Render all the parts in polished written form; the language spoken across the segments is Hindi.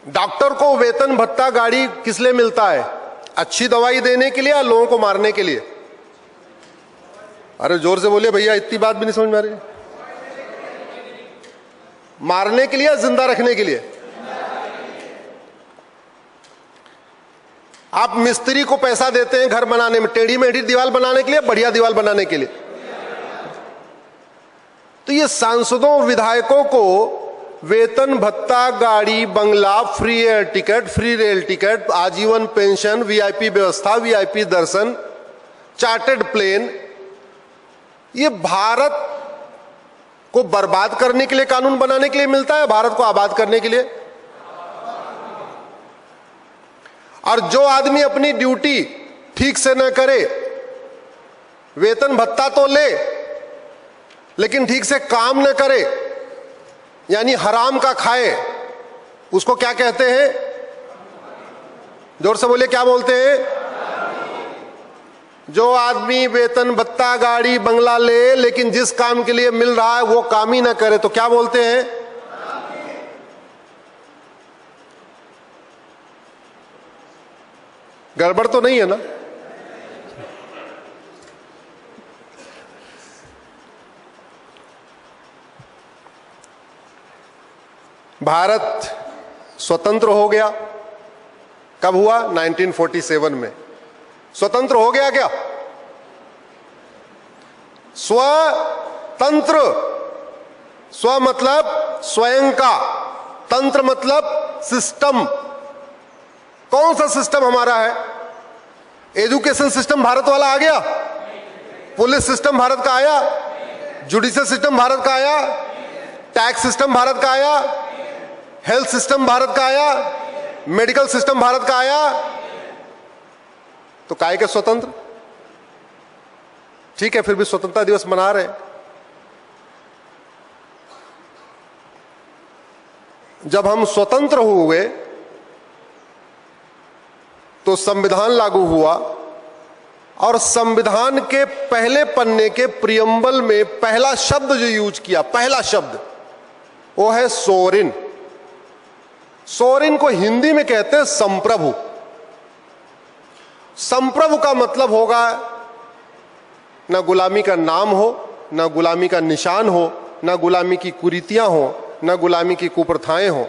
डॉक्टर को वेतन भत्ता गाड़ी किस लिए मिलता है? अच्छी दवाई देने के लिए या लोगों को मारने के लिए? अरे जोर से बोलिए भैया, इतनी बात भी नहीं समझ में आ रही। मारने के लिए या जिंदा रखने के लिए? आप मिस्त्री को पैसा देते हैं घर बनाने में, टेढ़ी मेढ़ी दीवार बनाने के लिए, बढ़िया दीवार बनाने के लिए। तो ये सांसदों विधायकों को वेतन भत्ता, गाड़ी, बंगला, free air ticket, free rail ticket, आजीवन पेंशन, वीआईपी व्यवस्था, वीआईपी दर्शन, चार्टर्ड प्लेन, ये भारत को बर्बाद करने के लिए कानून बनाने के लिए मिलता है, भारत को आबाद करने के लिए। और जो आदमी अपनी ड्यूटी ठीक से न करे, वेतन भत्ता तो ले लेकिन ठीक से काम न करे, यानी हराम का खाए, उसको क्या कहते हैं? जोर से बोलिए, क्या बोलते हैं? जो आदमी वेतन भत्ता, गाड़ी, बंगला ले लेकिन जिस काम के लिए मिल रहा है वो काम ही ना करे, तो क्या बोलते हैं? गड़बड़ तो नहीं है ना? भारत स्वतंत्र हो गया, कब हुआ? 1947 में स्वतंत्र हो गया। क्या स्वतंत्र? स्व मतलब स्वयं का, तंत्र मतलब सिस्टम। कौन सा सिस्टम हमारा है? एजुकेशन सिस्टम भारत वाला आ गया? पुलिस सिस्टम भारत का आया? जुडिशियल सिस्टम भारत का आया? टैक्स सिस्टम भारत का आया? हेल्थ सिस्टम भारत का आया? मेडिकल सिस्टम भारत का आया? तो काहे के स्वतंत्र? ठीक है, फिर भी स्वतंत्रता दिवस मना रहे। जब हम स्वतंत्र हुए तो संविधान लागू हुआ, और संविधान के पहले पन्ने के प्रियम्बल में पहला शब्द जो यूज किया, पहला शब्द, वो है सोवरेन। सोवरेन को हिंदी में कहते हैं संप्रभु। संप्रभु का मतलब होगा ना गुलामी का नाम हो, ना गुलामी का निशान हो, ना गुलामी की कुरीतियां हो, ना गुलामी की कुप्रथाएं हो।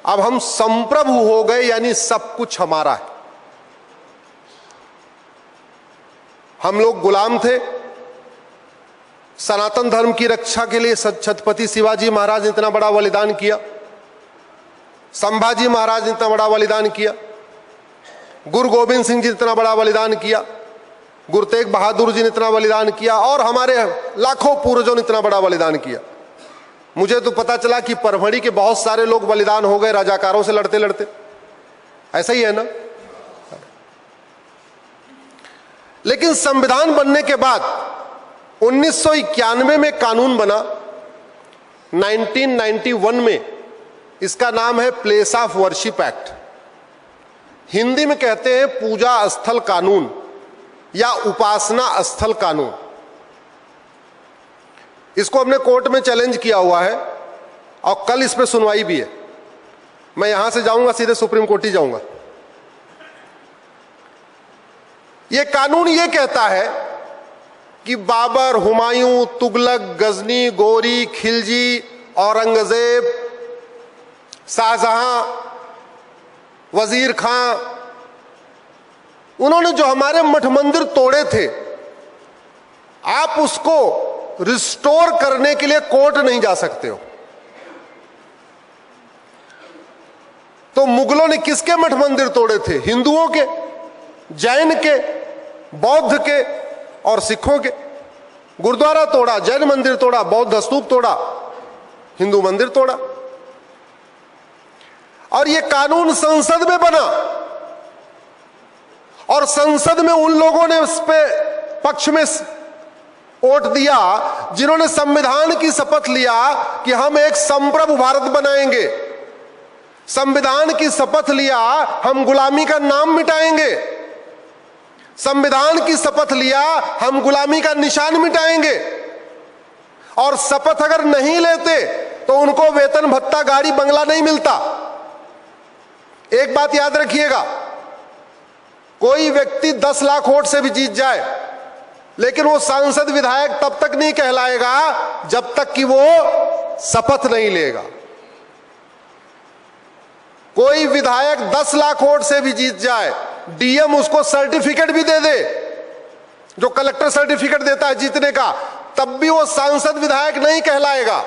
अब हम संप्रभु हो गए, यानी सब कुछ हमारा है। हम लोग गुलाम थे। सनातन धर्म की रक्षा के लिए छत्रपति शिवाजी महाराज ने इतना बड़ा बलिदान किया, संभाजी महाराज ने इतना बड़ा बलिदान किया, गुरु गोविंद सिंह जी ने इतना बड़ा बलिदान किया, गुरु तेग बहादुर जी ने इतना बलिदान किया, और हमारे लाखों पूर्वजों ने इतना बड़ा बलिदान किया। मुझे तो पता चला कि परभणी के बहुत सारे लोग बलिदान हो गए राजाकारों से लड़ते लड़ते। ऐसा ही है ना? लेकिन संविधान बनने के बाद 1991 में कानून बना, 1991 में, इसका नाम है place of worship act. Hindi में कहते हैं पूजा स्थल कानून या उपासना स्थल कानून। इसको हमने कोर्ट में चैलेंज किया हुआ है और कल इस पे सुनवाई भी है। मैं यहां से जाऊंगा सीधे सुप्रीम कोर्ट ही जाऊंगा। यह कानून यह कहता है कि बाबर, हुमायूं, तुगलक, गजनी, गोरी, खिलजी, औरंगजेब, शाहजहां, वजीर खां, उन्होंने जो हमारे मठ मंदिर तोड़े थे, आप उसको रिस्टोर करने के लिए कोर्ट नहीं जा सकते हो। तो मुगलों ने किसके मठ मंदिर तोड़े थे? हिंदुओं के, जैन के, बौद्ध के और सिखों के। गुरुद्वारा तोड़ा, जैन मंदिर तोड़ा, बौद्ध स्तूप तोड़ा, हिंदू मंदिर तोड़ा। और यह कानून संसद में बना, और संसद में उन लोगों ने उस पे पक्ष में वोट दिया जिन्होंने संविधान की शपथ लिया कि हम एक संप्रभु भारत बनाएंगे। संविधान की शपथ लिया हम गुलामी का नाम मिटाएंगे। संविधान की शपथ लिया हम गुलामी का निशान मिटाएंगे। और शपथ अगर नहीं लेते तो उनको वेतन भत्ता, गाड़ी, बंगला नहीं मिलता। एक बात याद रखिएगा, कोई व्यक्ति 10 लाख वोट से भी जीत जाए, लेकिन वो सांसद विधायक तब तक नहीं कहलाएगा जब तक कि वो शपथ नहीं लेगा। कोई विधायक 10 लाख वोट से भी जीत जाए, डीएम उसको सर्टिफिकेट भी दे दे, जो कलेक्टर सर्टिफिकेट देता है जीतने का, तब भी वो सांसद विधायक नहीं कहलाएगा।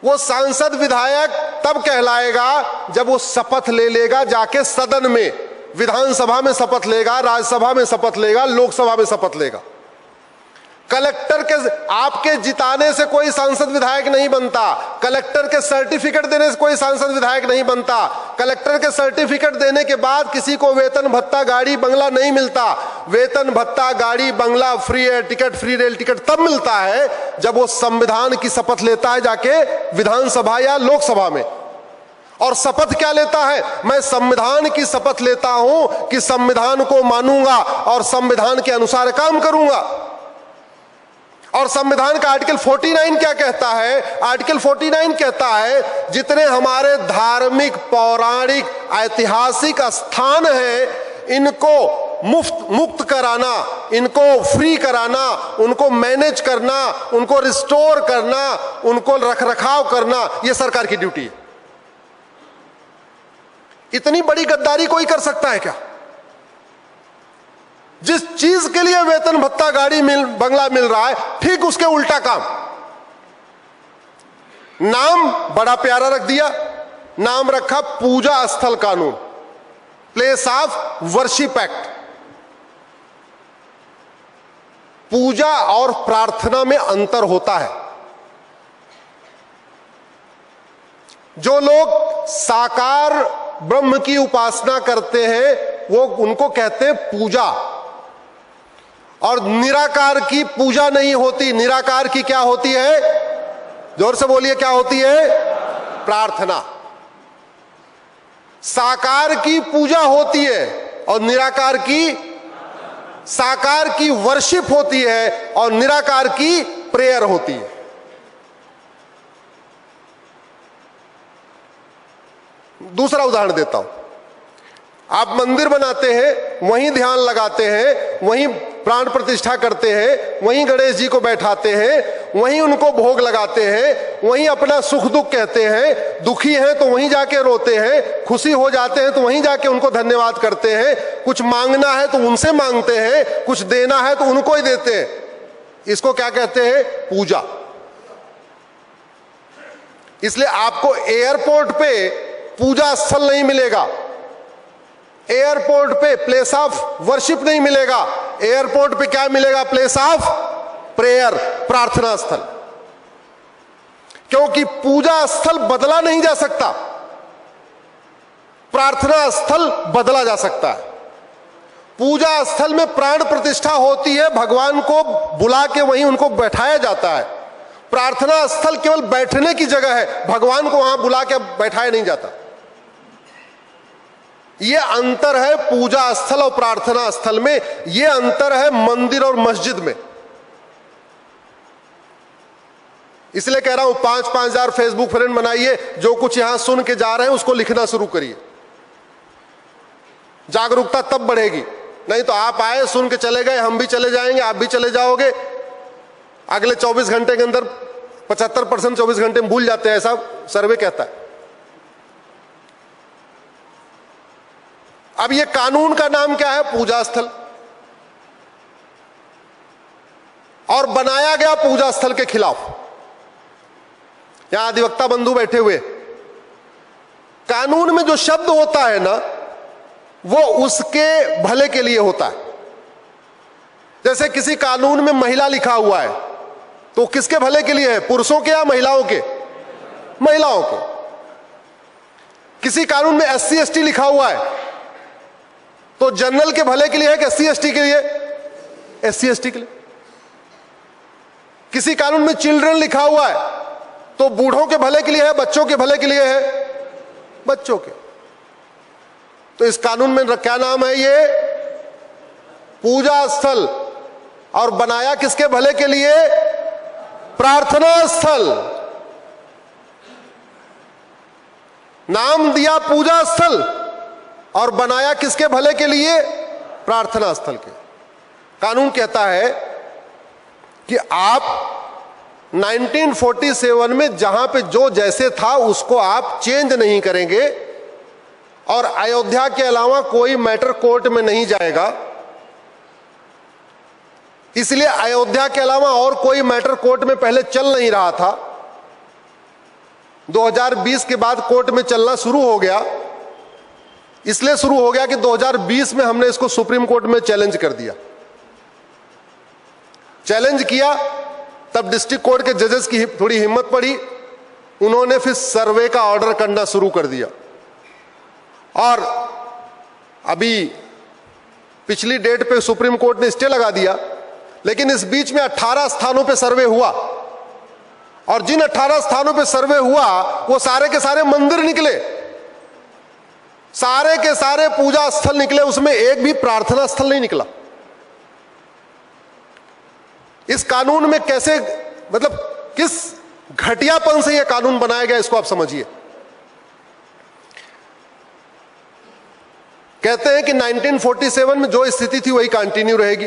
वो सांसद विधायक तब कहलाएगा जब वो शपथ ले लेगा, जाके सदन में, विधानसभा में शपथ लेगा, राज्यसभा में शपथ लेगा, लोकसभा में शपथ लेगा। कलेक्टर के आपके जिताने से कोई सांसद विधायक नहीं बनता, कलेक्टर के सर्टिफिकेट देने से कोई सांसद विधायक नहीं बनता। कलेक्टर के सर्टिफिकेट देने के बाद किसी को वेतन भत्ता, गाड़ी बंगला नहीं मिलता। वेतन भत्ता, गाड़ी बंगला, free air ticket, free rail ticket तब मिलता है जब वो संविधान की शपथ लेता है जाके विधानसभा या लोकसभा में। और शपथ क्या लेता है? मैं संविधान की शपथ लेता हूं कि संविधान को मानूंगा और संविधान के अनुसार काम करूंगा। और संविधान का आर्टिकल 49 क्या कहता है? आर्टिकल 49 कहता है जितने हमारे धार्मिक, पौराणिक, ऐतिहासिक स्थान हैं, इनको मुक्त कराना, इनको फ्री कराना, उनको मैनेज करना, उनको रिस्टोर करना, उनको रखरखाव करना, यह सरकार की ड्यूटी है। इतनी बड़ी गद्दारी कोई कर सकता है क्या? जिस चीज के लिए वेतन भत्ता, गाड़ी बंगला मिल रहा है, ठीक उसके उल्टा काम। नाम बड़ा प्यारा रख दिया, नाम रखा पूजा स्थल कानून, प्लेस ऑफ वर्शिप एक्ट। पूजा और प्रार्थना में अंतर होता है। जो लोग साकार ब्रह्म की उपासना करते हैं वो उनको कहते हैं पूजा, और निराकार की पूजा नहीं होती। निराकार की क्या होती है? जोर से बोलिए, क्या होती है? प्रार्थना। साकार की पूजा होती है और निराकार की, साकार की वर्शिप होती है और निराकार की प्रेयर होती है। दूसरा उदाहरण देता हूं। आप मंदिर बनाते हैं, वहीं ध्यान लगाते हैं, वहीं प्राण प्रतिष्ठा करते हैं, वहीं गणेश जी को बैठाते हैं, वहीं उनको भोग लगाते हैं, वहीं अपना सुख दुख कहते हैं। दुखी हैं तो वहीं जाके रोते हैं, खुशी हो जाते हैं तो वहीं जाके उनको धन्यवाद करते हैं। कुछ मांगना है तो उनसे मांगते हैं, कुछ देना है तो उनको ही देते हैं। इसको क्या कहते हैं? पूजा। इसलिए आपको एयरपोर्ट पे पूजा स्थल नहीं मिलेगा, एयरपोर्ट पे प्लेस ऑफ वर्शिप नहीं मिलेगा। एयरपोर्ट पे क्या मिलेगा? प्लेस ऑफ प्रेयर, प्रार्थना स्थल। क्योंकि पूजा स्थल बदला नहीं जा सकता, प्रार्थना स्थल बदला जा सकता है। पूजा स्थल में प्राण प्रतिष्ठा होती है, भगवान को बुला के वहीं उनको बैठाया जाता है। प्रार्थना स्थल केवल बैठने की जगह है, भगवान को वहां बुला के बैठाया नहीं जाता। यह अंतर है पूजा स्थल और प्रार्थना स्थल में। यह अंतर है मंदिर और मस्जिद में। इसलिए कह रहा हूं 5-5 हजार फेसबुक फ्रेंड बनाइए, जो कुछ यहां सुन के जा रहे हैं उसको लिखना शुरू करिए। जागरूकता तब बढ़ेगी। नहीं तो आप आए, सुन के चले गए, हम भी चले जाएंगे, आप भी चले जाओगे, अगले 24 घंटे के अंदर 75% 24 घंटे में भूल जाते हैं, ऐसा सर्वे कहता है। अब ये कानून का नाम क्या है? पूजा स्थल। और बनाया गया पूजा स्थल के खिलाफ। यहां अधिवक्ता बंधु बैठे हुए, कानून में जो शब्द होता है ना, वो उसके भले के लिए होता है। जैसे किसी कानून में महिला लिखा हुआ है तो किसके भले के लिए है? पुरुषों के या महिलाओं के? महिलाओं के। किसी कानून में SC ST लिखा हुआ है तो जनरल के भले के लिए है कि SC ST के लिए? SC ST के लिए। किसी कानून में चिल्ड्रन लिखा हुआ है तो बूढ़ों के भले के लिए है, बच्चों के भले के लिए है? बच्चों के। तो इस कानून में क्या नाम है? ये पूजा स्थल। और बनाया किसके भले के लिए? प्रार्थना स्थल। नाम दिया पूजा स्थल और बनाया किसके भले के लिए? प्रार्थना स्थल के। कानून कहता है कि आप 1947 में जहां पे जो जैसे था उसको आप चेंज नहीं करेंगे और अयोध्या के अलावा कोई मैटर कोर्ट में नहीं जाएगा। इसलिए अयोध्या के अलावा और कोई मैटर कोर्ट में पहले चल नहीं रहा था। 2020 के बाद कोर्ट में चलना शुरू हो गया। इसलिए शुरू हो गया कि 2020 में हमने इसको सुप्रीम कोर्ट में चैलेंज कर दिया। चैलेंज किया तब डिस्ट्रिक्ट कोर्ट के जजेस की थोड़ी हिम्मत पड़ी, उन्होंने फिर सर्वे का ऑर्डर करना शुरू कर दिया। और अभी पिछली डेट पे सुप्रीम कोर्ट ने स्टे लगा दिया, लेकिन इस बीच में 18 स्थानों पे सर्वे हुआ और जिन 18 स्थानों पे सर्वे हुआ वो सारे के सारे मंदिर निकले, सारे के सारे पूजा स्थल निकले, उसमें एक भी प्रार्थना स्थल नहीं निकला। इस कानून में कैसे, मतलब किस घटियापन से यह कानून बनाया गया, इसको आप समझिए। कहते हैं कि 1947 में जो स्थिति थी वही कंटिन्यू रहेगी।